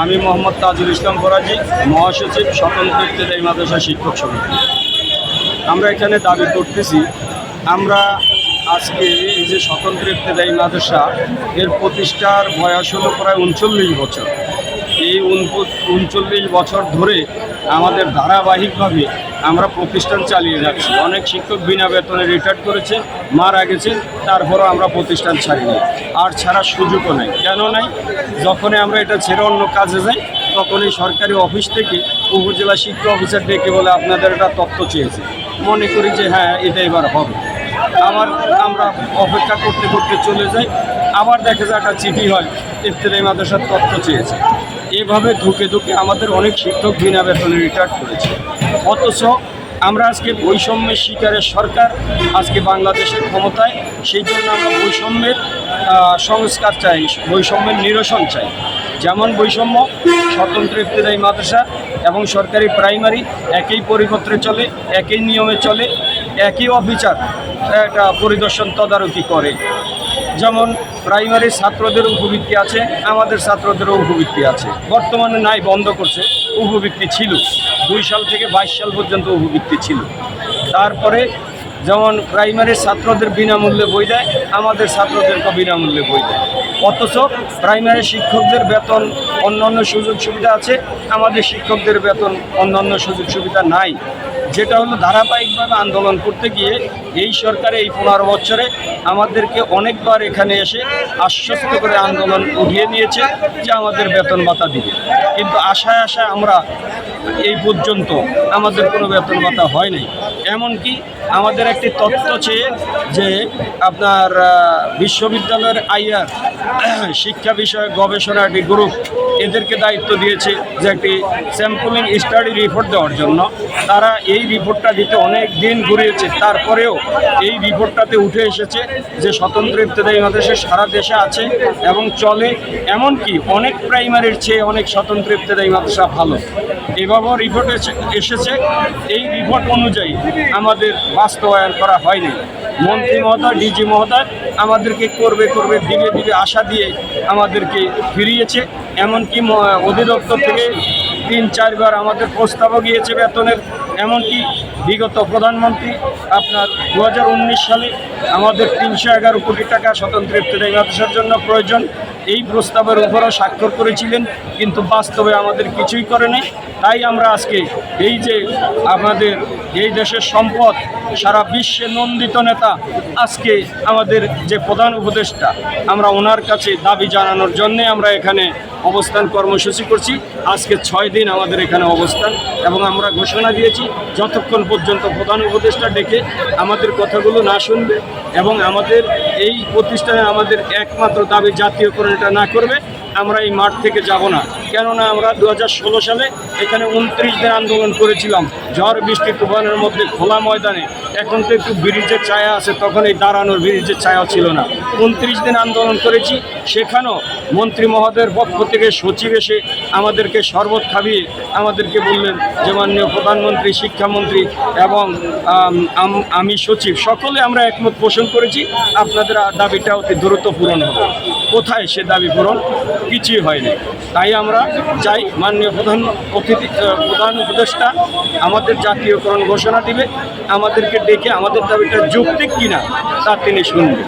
আমি মোহাম্মদ তাজুল ইসলাম ফরাজি, মহাসচিব স্বতন্ত্র ইবতেদায়ী মাদ্রাসা শিক্ষক সমিতি। আমরা এখানে দাবি করতেছি, আমরা আজকে এই যে স্বতন্ত্র ইবতেদায়ী মাদ্রাসা এর প্রতিষ্ঠার বয়স হলো প্রায় 39 বছর। এই 39 বছর ধরে আমাদের ধারাবাহিকভাবে আমরা প্রতিষ্ঠান চালিয়ে যাচ্ছি। অনেক শিক্ষক বিনা বেতনে রিটায়ার করেছে, মারা গেছে, তারপরও আমরা প্রতিষ্ঠান ছাড়িনি। আর ছাড়ার সুযোগও নেই। কেন নাই? যখনই আমরা এটা ছেড়ে অন্য কাজে যাই, তখনই সরকারি অফিস থেকে উপজেলা শিক্ষা অফিসার ডেকে বলে আপনাদের একটা তথ্য চেয়েছে। মনে করি যে হ্যাঁ, এটা এবার হবে। আমরা অপেক্ষা করতে করতে চলে যাই, আবার দেখা যায় একটা চিঠি হয় ইবতেদায়ী মাদ্রাসার তথ্য চেয়েছে। এভাবে ধুকে ধুকে আমাদের অনেক শিক্ষক বিনা বেতনে রিটায়ার করেছে। অথচ আমরা আজকে বৈষম্যের শিকারের সরকার আজকে বাংলাদেশের ক্ষমতায়, সেই জন্য আমরা বৈষম্যের সংস্কার চাই, বৈষম্যের নিরসন চাই। যেমন বৈষম্য, স্বতন্ত্র ইবতেদায়ী মাদ্রাসা এবং সরকারি প্রাইমারি একই পরিপত্রে চলে, একই নিয়মে চলে, একই অফিসার একটা পরিদর্শন তদারকি করে। যেমন প্রাইমারি ছাত্রদের উপবৃত্তি আছে, আমাদের ছাত্রদেরও উপবৃত্তি আছে। বর্তমানে নাই, বন্ধ করছে। উপবৃত্তি ছিল 2 সাল থেকে 22 সাল পর্যন্ত উপবৃত্তি ছিল। তারপরে যেমন প্রাইমারির ছাত্রদের বিনামূল্যে বই দেয়, আমাদের ছাত্রদেরকে বিনামূল্যে বই দেয়। অথচ প্রাইমারি শিক্ষকদের বেতন অন্যান্য সুযোগ সুবিধা আছে, আমাদের শিক্ষকদের বেতন অন্যান্য সুযোগ সুবিধা নাই। যেটা হলো ধারাবাহিকভাবে আন্দোলন করতে গিয়ে এই সরকারে এই 15 বছরে আমাদেরকে অনেকবার এখানে এসে আশ্বস্ত করে আন্দোলন উঠিয়ে নিয়েছে যে আমাদের বেতন ভাতা দিবে। কিন্তু আশায় আশায় আমরা এই পর্যন্ত আমাদের কোনো বেতন ভাতা হয় নাই। এমনকি আমাদের একটি তথ্য চেয়ে যে আপনার বিশ্ববিদ্যালয়ের আইআর শিক্ষা বিষয়ক গবেষণা একটি গ্রুপ, এদেরকে দায়িত্ব দিয়েছে যে একটি স্যাম্পলিং স্টাডি রিপোর্ট দেওয়ার জন্য। তারা এই রিপোর্টটা দিতে অনেক দিন ঘুরিয়েছে, তারপরেও এই রিপোর্টটাতে উঠে এসেছে যে স্বতন্ত্র ইবতেদায়ী মাদ্রাসা সারা দেশে আছে এবং চলে। এমনকি অনেক প্রাইমারির চেয়ে অনেক স্বতন্ত্র ইবতেদায়ী মাদ্রাসা ভালো। এভাবেও রিপোর্ট এসেছে। এই রিপোর্ট অনুযায়ী আমাদের বাস্তবায়ন করা হয়নি। মন্ত্রী মহোদয়, ডিজি মহোদয় আমাদেরকে করবে দিবে আশা দিয়ে আমাদেরকে ফিরিয়েছে। এমনকি অধিদপ্তর থেকে 3-4 বার আমাদের প্রস্তাবও গিয়েছে বেতনের। এমনকি বিগত প্রধানমন্ত্রী আপনার 2019 সালে আমাদের 311 কোটি টাকা স্বতন্ত্র ইবতেদায়ী মাদ্রাসার জন্য প্রয়োজন, এই প্রস্তাবের উপরও স্বাক্ষর করেছিলেন, কিন্তু বাস্তবে আমাদের কিছুই করে নাই। তাই আমরা আজকে এই যে আমাদের এই দেশের সম্পদ, সারা বিশ্বে নন্দিত নেতা, আজকে আমাদের যে প্রধান উপদেষ্টা, আমরা ওনার কাছে দাবি জানানোর জন্যে আমরা এখানে অবস্থান কর্মসূচি করছি। আজকে 6 দিন আমাদের এখানে অবস্থান, এবং আমরা ঘোষণা দিয়েছি যতক্ষণ পর্যন্ত প্রধান উপদেষ্টা ডেকে আমাদের কথাগুলো না শুনবে এবং আমাদের এই প্রতিষ্ঠানে আমাদের একমাত্র দাবি জাতীয়করণ এটা না করবে, আমরা এই মাঠ থেকে যাব না। কেননা আমরা 2016 সালে এখানে 29 দিন আন্দোলন করেছিলাম, ঝড় বৃষ্টি তুফানের মধ্যে খোলা ময়দানে। এখন তো একটু ব্রিজের ছায়া আছে, তখন এই দাঁড়ানোর ব্রিজের ছায়া ছিল না। 29 দিন আন্দোলন করেছি। সেখানেও মন্ত্রী মহোদয়ের পক্ষ থেকে সচিব এসে আমাদেরকে শরবত খাইয়ে আমাদেরকে বললেন যে মাননীয় প্রধানমন্ত্রী, শিক্ষামন্ত্রী এবং আমি সচিব সকলে আমরা একমত পোষণ করেছি, আপনাদের দাবিটা অতি দ্রুত পূরণ হবে। কোথায় সে দাবি পূরণ? কিছুই হয়নি। তাই আমরা চাই মাননীয় প্রধান উপদেষ্টা আমাদের জাতীয়করণ ঘোষণা দিবে, আমাদেরকে ডেকে আমাদের দাবিটা যৌক্তিক কিনা তা তিনি শুনবেন।